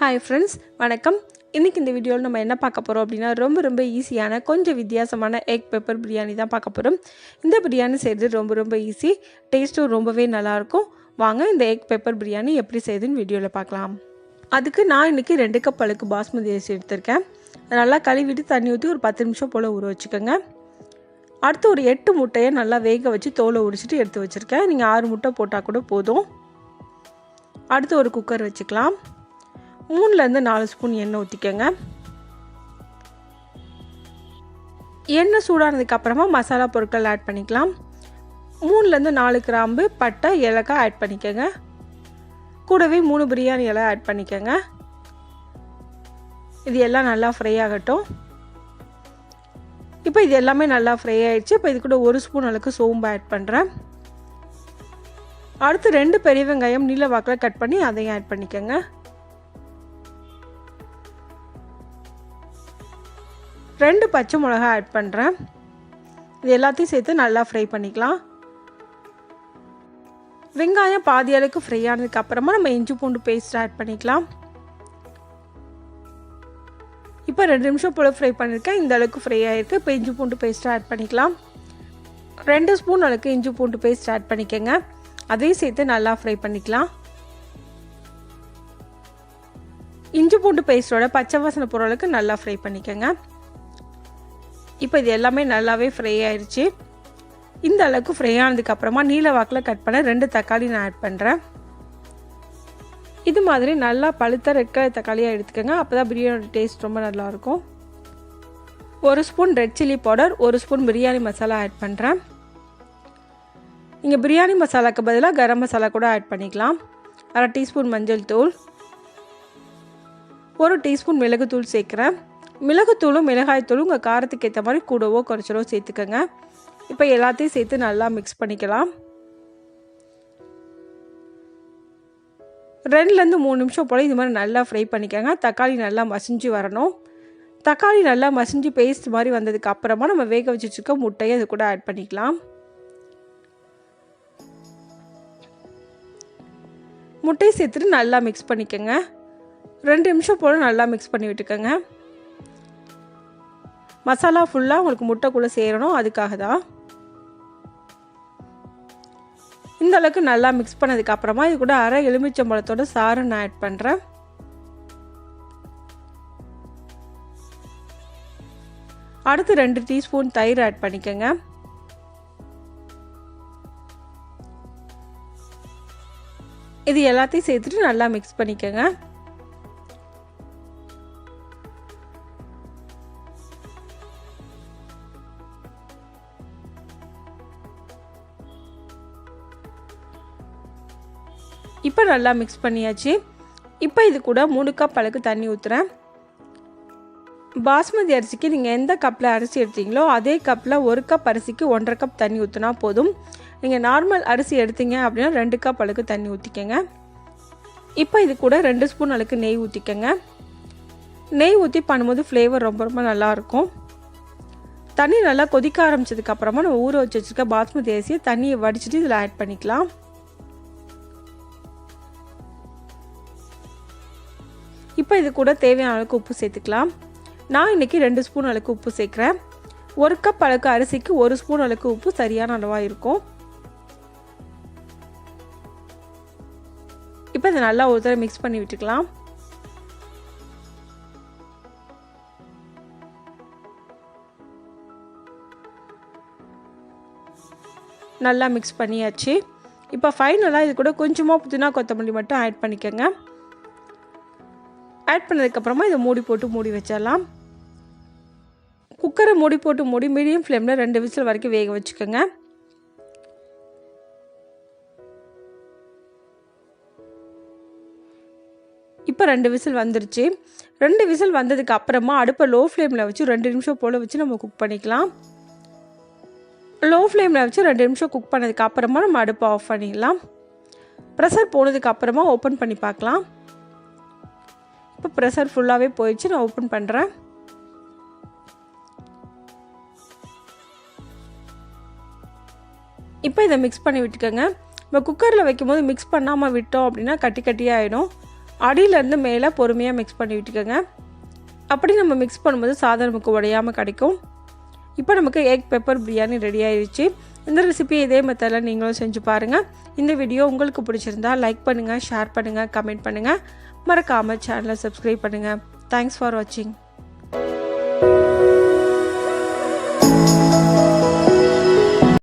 Hi friends, வணக்கம். இன்றைக்கி இந்த வீடியோவில் நம்ம என்ன பார்க்க போகிறோம் அப்படின்னா, ரொம்ப ஈஸியான கொஞ்சம் வித்தியாசமான எக் பெப்பர் பிரியாணி தான் பார்க்க போகிறோம். இந்த பிரியாணி செய்கிறது ரொம்ப ஈஸி, டேஸ்ட்டும் ரொம்பவே நல்லாயிருக்கும். வாங்க இந்த எக் பெப்பர் பிரியாணி எப்படி செய்யுதுன்னு வீடியோவில் பார்க்கலாம். அதுக்கு நான் இன்றைக்கி 2 கப் அளவுக்கு பாஸ்மதி அரிசி எடுத்திருக்கேன். நல்லா கழுவிட்டு தண்ணி ஊற்றி ஒரு 10 நிமிஷம் போல் ஊற வச்சுக்கோங்க. அடுத்து ஒரு 8 முட்டையை நல்லா வேக வச்சு தோலை உரிச்சிட்டு எடுத்து வச்சுருக்கேன். நீங்கள் 6 முட்டை போட்டால் கூட போதும். அடுத்து ஒரு குக்கர் வச்சுக்கலாம். 3லேருந்து 4 ஸ்பூன் எண்ணெய் ஊற்றிக்கோங்க. எண்ணெய் சூடானதுக்கு அப்புறமா மசாலா பொருட்கள் ஆட் பண்ணிக்கலாம். 3லேருந்து 4 கிராம்பு, பட்டை, ஏலக்காய் ஆட் பண்ணிக்கோங்க. கூடவே 3 பிரியாணி இலை ஆட் பண்ணிக்கோங்க. இது எல்லாம் நல்லா ஃப்ரை ஆகட்டும். இப்போ இது எல்லாமே நல்லா ஃப்ரை ஆகிடுச்சு. இப்போ இது கூட 1 ஸ்பூன் அளவுக்கு சோம்பு ஆட் பண்ணுறேன். அடுத்து 2 பெரிய வெங்காயம் நீல வாக்கில் கட் பண்ணி அதையும் ஆட் பண்ணிக்கோங்க. 2 பச்சை மிளகா ஆட் பண்ணுறேன். இது எல்லாத்தையும் சேர்த்து நல்லா ஃப்ரை பண்ணிக்கலாம். வெங்காயம் பாதி அளவுக்கு ஃப்ரை ஆனதுக்கு அப்புறமா நம்ம இஞ்சி பூண்டு பேஸ்ட் ஆட் பண்ணிக்கலாம். இப்போ 2 நிமிஷம் போல் ஃப்ரை பண்ணியிருக்கேன். இந்த அளவுக்கு ஃப்ரை ஆகிருக்கு. இப்போ இஞ்சி பூண்டு பேஸ்ட் ஆட் பண்ணிக்கலாம். 2 ஸ்பூன் அளவுக்கு இஞ்சி பூண்டு பேஸ்ட் ஆட் பண்ணிக்கோங்க. அதையும் சேர்த்து நல்லா ஃப்ரை பண்ணிக்கலாம். இஞ்சி பூண்டு பேஸ்ட்டோட பச்சை வாசனை போகிற அளவுக்கு நல்லா ஃப்ரை பண்ணிக்கோங்க. இப்போ இது எல்லாமே நல்லாவே ஃப்ரை ஆயிடுச்சு. இந்த அளவுக்கு ஃப்ரை ஆனதுக்கப்புறமா நீல வாக்கில் கட் பண்ண 2 தக்காளி நான் ஆட் பண்ணுறேன். இது மாதிரி நல்லா பழுத்த ரெட் கலர் தக்காளியாக எடுத்துக்கோங்க. அப்போ தான் பிரியாணியோட டேஸ்ட் ரொம்ப நல்லாயிருக்கும். 1 spoon red chilli powder, 1 spoon biryani masala add பண்ணுறேன். நீங்கள் பிரியாணி மசாலாவுக்கு பதிலாக கரம் மசாலா கூட ஆட் பண்ணிக்கலாம். 1/2 டீஸ்பூன் மஞ்சள் தூள், 1 டீஸ்பூன் மிளகுத்தூள் சேர்க்குறேன். மிளகுத்தூளும் மிளகாய்த்தூளும் உங்கள் காரத்துக்கு ஏற்ற மாதிரி கூடவோ குறைச்சலோ சேர்த்துக்கோங்க. இப்போ எல்லாத்தையும் சேர்த்து நல்லா மிக்ஸ் பண்ணிக்கலாம். 2லேருந்து 3 நிமிஷம் போல் இது மாதிரி நல்லா ஃப்ரை பண்ணிக்கோங்க. தக்காளி நல்லா மசிஞ்சு வரணும். தக்காளி நல்லா மசிஞ்சு பேஸ்ட் மாதிரி வந்ததுக்கு அப்புறமா நம்ம வேக வச்சுருக்க முட்டையை அது கூட ஆட் பண்ணிக்கலாம். முட்டையை சேர்த்துட்டு நல்லா மிக்ஸ் பண்ணிக்கோங்க. 2 நிமிஷம் போல் நல்லா மிக்ஸ் பண்ணி விட்டுக்கோங்க. மசாலா ஃபுல்லாக உங்களுக்கு முட்டைக்குள்ளே சேரணும், அதுக்காக தான். இந்த அளவுக்கு நல்லா மிக்ஸ் பண்ணதுக்கப்புறமா இது கூட 1/2 எலுமிச்சம்பழத்தோட சாறு நான் ஆட் பண்ணுறேன். அடுத்து 2 டீஸ்பூன் தயிர் ஆட் பண்ணிக்கோங்க. இது எல்லாத்தையும் சேர்த்துட்டு நல்லா மிக்ஸ் பண்ணிக்கோங்க. இப்போ நல்லா மிக்ஸ் பண்ணியாச்சு. இப்போ இது கூட 3 கப் அளவுக்கு தண்ணி ஊற்றுறேன். பாஸ்மதி அரிசிக்கு நீங்கள் எந்த கப்பில் அரிசி எடுத்தீங்களோ அதே கப்பில் 1 கப் அரிசிக்கு 1.5 கப் தண்ணி ஊற்றினா போதும். நீங்கள் நார்மல் அரிசி எடுத்தீங்க அப்படின்னா 2 கப் அளவுக்கு தண்ணி ஊற்றிக்கங்க. இப்போ இது கூட 2 ஸ்பூன் அளவுக்கு நெய் ஊற்றிக்கங்க. நெய் ஊற்றி பண்ணும்போது ஃப்ளேவர் ரொம்ப நல்லாயிருக்கும். தண்ணி நல்லா கொதிக்க ஆரம்பித்ததுக்கப்புறமா நம்ம ஊற வச்சு வச்சுருக்க பாஸ்மதி அரிசியை தண்ணியை வடிச்சிட்டு இதில் ஆட் பண்ணிக்கலாம். இப்போ இது கூட தேவையான அளவுக்கு உப்பு சேர்த்துக்கலாம். நான் இன்றைக்கி 2 ஸ்பூன் அளவுக்கு உப்பு சேர்க்குறேன். 1 கப் அளவுக்கு அரிசிக்கு 1 ஸ்பூன் அளவுக்கு உப்பு சரியான அளவாக இருக்கும். இப்போ இதை நல்லா ஒரு தடவை மிக்ஸ் பண்ணி விட்டுக்கலாம். நல்லா மிக்ஸ் பண்ணியாச்சு. இப்போ ஃபைனலாக இது கூட கொஞ்சமாக புதினா கொத்தமல்லி மட்டும் ஆட் பண்ணிக்கோங்க. ஆட் பண்ணதுக்கப்புறமா இதை மூடி வச்சிடலாம். குக்கரை மூடி மீடியம் ஃப்ளேமில் 2 விசில் வரைக்கும் வேக வச்சுக்கோங்க. இப்போ 2 விசில் வந்துருச்சு. 2 விசில் வந்ததுக்கு அப்புறமா அடுப்பை லோ ஃப்ளேமில் வச்சு 2 நிமிஷம் போல் வச்சு நம்ம குக் பண்ணிக்கலாம். லோ ஃப்ளேமில் வச்சு 2 நிமிஷம் குக் பண்ணதுக்கு அப்புறமா நம்ம அடுப்பை ஆஃப் பண்ணிடலாம். ப்ரெஷர் போனதுக்கு அப்புறமா ஓப்பன் பண்ணி பார்க்கலாம். இப்போ ப்ரெஷர் ஃபுல்லாகவே போயிடுச்சு. நான் ஓப்பன் பண்ணுறேன். இப்போ இதை மிக்ஸ் பண்ணி விட்டுக்கோங்க. நம்ம குக்கரில் வைக்கும்போது மிக்ஸ் பண்ணாமல் விட்டோம் அப்படின்னா கட்டி கட்டியாக ஆகிடும். அடியிலேருந்து மேலே பொறுமையாக மிக்ஸ் பண்ணி விட்டுக்கோங்க. அப்படி நம்ம மிக்ஸ் பண்ணும்போது சாதம் நமக்கு உடையாமல் கிடைக்கும். இப்போ நமக்கு எக் பெப்பர் பிரியாணி ரெடி ஆயிடுச்சு. இந்த ரெசிபி இதே மெத்தடில் நீங்களும் செஞ்சு பாருங்கள். இந்த வீடியோ உங்களுக்கு பிடிச்சிருந்தா லைக் பண்ணுங்கள், ஷேர் பண்ணுங்கள், கமெண்ட் பண்ணுங்கள். மறக்காமல் சேனலை சப்ஸ்கிரைப் பண்ணுங்கள். தேங்க்ஸ் ஃபார் வாட்சிங்.